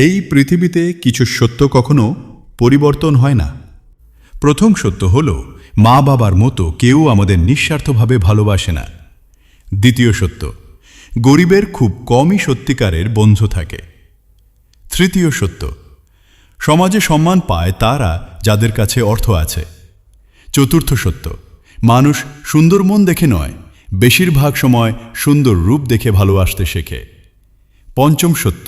এই পৃথিবীতে কিছু সত্য কখনো পরিবর্তন হয় না। প্রথম সত্য হল, মা বাবার মতো কেউ আমাদের নিঃস্বার্থভাবে ভালোবাসে না। দ্বিতীয় সত্য, গরিবের খুব কমই সত্যিকারের বন্ধু থাকে। তৃতীয় সত্য, সমাজে সম্মান পায় তারা যাদের কাছে অর্থ আছে। চতুর্থ সত্য, মানুষ সুন্দর মন দেখে নয়, বেশিরভাগ সময় সুন্দর রূপ দেখে ভালোবাসতে শেখে। পঞ্চম সত্য,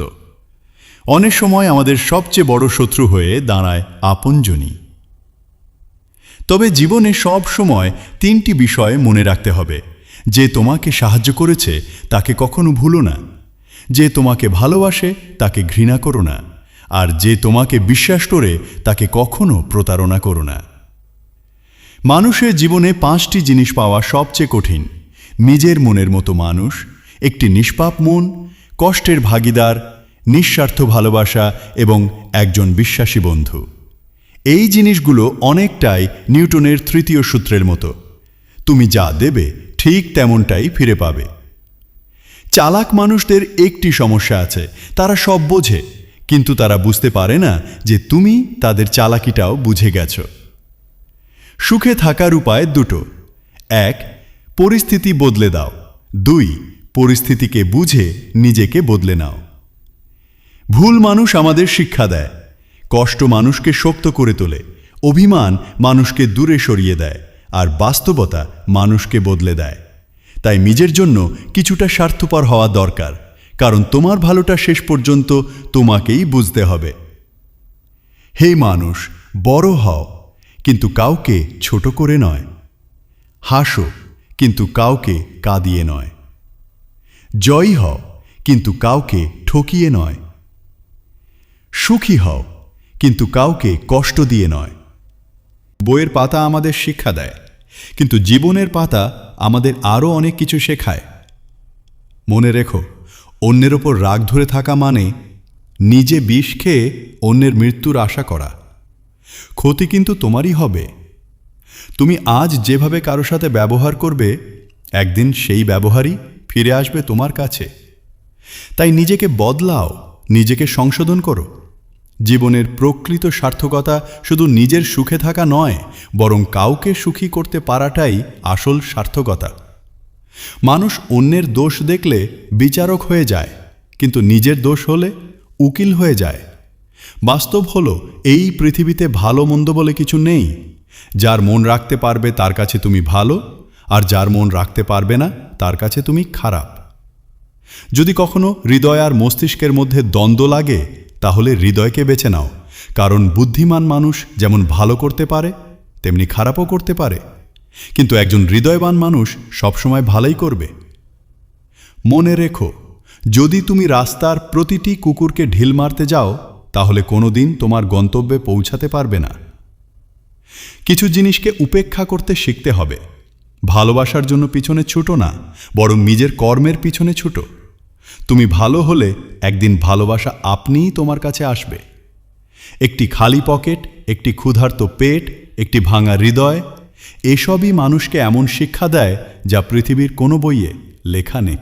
অনেক সময় আমাদের সবচেয়ে বড় শত্রু হয়ে দাঁড়ায় আপনজনই। তবে জীবনে সব সময় তিনটি বিষয় মনে রাখতে হবে। যে তোমাকে সাহায্য করেছে তাকে কখনো ভুলো না, যে তোমাকে ভালোবাসে তাকে ঘৃণা করো না, আর যে তোমাকে বিশ্বাস করে তাকে কখনো প্রতারণা করো না। মানুষের জীবনে 5টি জিনিস পাওয়া সবচেয়ে কঠিন: নিজের মনের মতো মানুষ, একটি নিষ্পাপ মন, কষ্টের ভাগিদার, নিঃস্বার্থ ভালোবাসা এবং একজন বিশ্বাসী বন্ধু। এই জিনিসগুলো অনেকটাই নিউটনের তৃতীয় সূত্রের মতো। তুমি যা দেবে ঠিক তেমনটাই ফিরে পাবে। চালাক মানুষদের একটি সমস্যা আছে, তারা সব বোঝে, কিন্তু তারা বুঝতে পারে না যে তুমি তাদের চালাকিটাও বুঝে গেছো। সুখে থাকার উপায় দুটো: 1, পরিস্থিতি বদলে দাও। 2, পরিস্থিতিকে বুঝে নিজেকে বদলে নাও। ভুল মানুষ আমাদের শিক্ষা দেয়, কষ্ট মানুষকে শক্ত করে তোলে, অভিমান মানুষকে দূরে সরিয়ে দেয়, আর বাস্তবতা মানুষকে বদলে দেয়। তাই নিজের জন্য কিছুটা স্বার্থপর হওয়া দরকার, কারণ তোমার ভালোটা শেষ পর্যন্ত তোমাকেই বুঝতে হবে। হে মানুষ, বড় হও, কিন্তু কাউকে ছোট করে নয়। হাসো, কিন্তু কাউকে কাঁদিয়ে নয়। জয়ী হও, কিন্তু কাউকে ঠকিয়ে নয়। সুখী হও, কিন্তু কাউকে কষ্ট দিয়ে নয়। বইয়ের পাতা আমাদের শিক্ষা দেয়, কিন্তু জীবনের পাতা আমাদের আরও অনেক কিছু শেখায়। মনে রেখো, অন্যের ওপর রাগ ধরে থাকা মানে নিজে বিষ খেয়ে অন্যের মৃত্যুর আশা করা। ক্ষতি কিন্তু তোমারই হবে। তুমি আজ যেভাবে কারো সাথে ব্যবহার করবে, একদিন সেই ব্যবহারই ফিরে আসবে তোমার কাছে। তাই নিজেকে বদলাও, নিজেকে সংশোধন করো। জীবনের প্রকৃত সার্থকতা শুধু নিজের সুখে থাকা নয়, বরং কাউকে সুখী করতে পারাটাই আসল সার্থকতা। মানুষ অন্যের দোষ দেখলে বিচারক হয়ে যায়, কিন্তু নিজের দোষ হলে উকিল হয়ে যায়। বাস্তব হলো, এই পৃথিবীতে ভালো মন্দ বলে কিছু নেই। যার মন রাখতে পারবে তার কাছে তুমি ভালো, আর যার মন রাখতে পারবে না তার কাছে তুমি খারাপ। যদি কখনো হৃদয় আর মস্তিষ্কের মধ্যে দ্বন্দ্ব লাগে, তাহলে হৃদয়কে বেছে নাও, কারণ বুদ্ধিমান মানুষ যেমন ভালো করতে পারে তেমনি খারাপও করতে পারে, কিন্তু একজন হৃদয়বান মানুষ সবসময় ভালোই করবে। মনে রেখো, যদি তুমি রাস্তার প্রতিটি কুকুরকে ঢিল মারতে যাও, তাহলে কোনোদিন তোমার গন্তব্যে পৌঁছাতে পারবে না। কিছু জিনিসকে উপেক্ষা করতে শিখতে হবে। ভালোবাসার জন্য পিছনে ছুটো না, বরং নিজের কর্মের পিছনে ছুটো। তুমি ভালো হলে একদিন ভালোবাসা আপনিই তোমার কাছে আসবে। একটি খালি পকেট, একটি ক্ষুধার্ত পেট, একটি ভাঙা হৃদয়, এসবই মানুষকে এমন শিক্ষা দেয় যা পৃথিবীর কোনো বইয়ে লেখা নেই।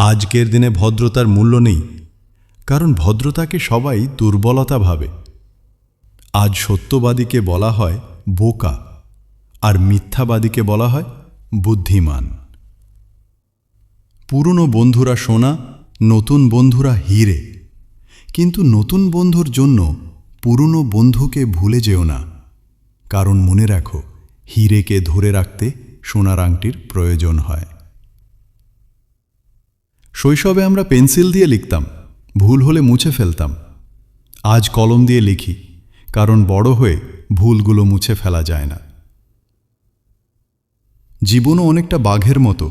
আজকের দিনে ভদ্রতার মূল্য নেই, কারণ ভদ্রতাকে সবাই দুর্বলতা ভাবে। আজ সত্যবাদীকে বলা হয় বোকা, আর মিথ্যাবাদীকে বলা হয় বুদ্ধিমান। পুরনো বন্ধুরা সোনা, নতুন বন্ধুরা হিরে, কিন্তু নতুন বন্ধুর জন্য পুরনো বন্ধুকে ভুলে যেও না, কারণ মনে রাখো, হিরেকে ধরে রাখতে সোনার আংটির প্রয়োজন হয়। শৈশবে আমরা পেন্সিল দিয়ে লিখতাম, ভুল হলে মুছে ফেলতাম। আজ কলম দিয়ে লিখি, কারণ বড় হয়ে ভুলগুলো মুছে ফেলা যায় না। জীবনও অনেকটা বাঘের মতো,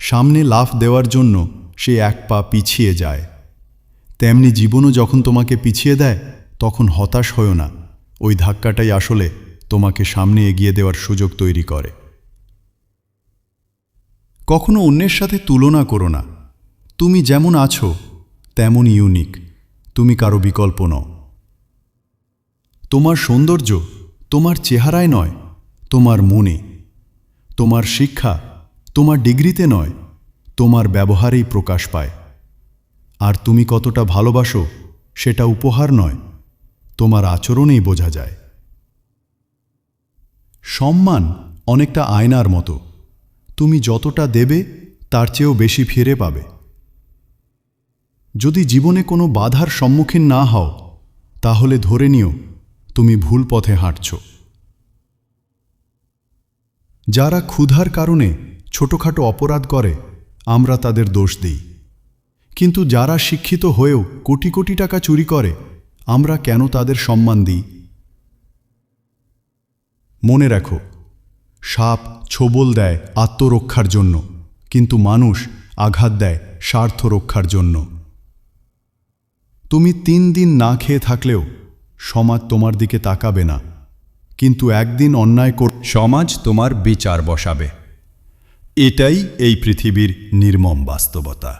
সামনে লাফ দেওয়ার জন্য সে এক পা পিছিয়ে যায়। তেমনি জীবনও যখন তোমাকে পিছিয়ে দেয়, তখন হতাশ হয়ো না। ওই ধাক্কাটাই আসলে তোমাকে সামনে এগিয়ে দেওয়ার সুযোগ তৈরি করে। কখনো অন্যের সাথে তুলনা করো না। তুমি যেমন আছো তেমন ইউনিক, তুমি কারো বিকল্প নও। তোমার সৌন্দর্য তোমার চেহারায় নয়, তোমার মনে। তোমার শিক্ষা তোমার ডিগ্রিতে নয়, তোমার ব্যবহারেই প্রকাশ পায়। আর তুমি কতটা ভালোবাসো সেটা উপহার নয়, তোমার আচরণেই বোঝা যায়। সম্মান অনেকটা আয়নার মতো, তুমি যতটা দেবে তার চেয়েও বেশি ফিরে পাবে। যদি জীবনে কোনো বাধার সম্মুখীন না হও, তাহলে ধরে নিও তুমি ভুল পথে হাঁটছ। যারা ক্ষুধার কারণে ছোটখাটো অপরাধ করে, আমরা তাদের দোষ দিই, কিন্তু যারা শিক্ষিত হয়েও কোটি কোটি টাকা চুরি করে, আমরা কেন তাদের সম্মান দিই? মনে রাখো, সাপ ছোবল দেয় আত্মরক্ষার জন্য, কিন্তু মানুষ আঘাত দেয় স্বার্থ রক্ষার জন্য। তুমি 3 দিন না খেয়ে থাকলেও সমাজ তোমার দিকে তাকাবে না, কিন্তু একদিন অন্যায় সমাজ তোমার বিচার বসাবে। এটাই এই পৃথিবীর নির্মম বাস্তবতা।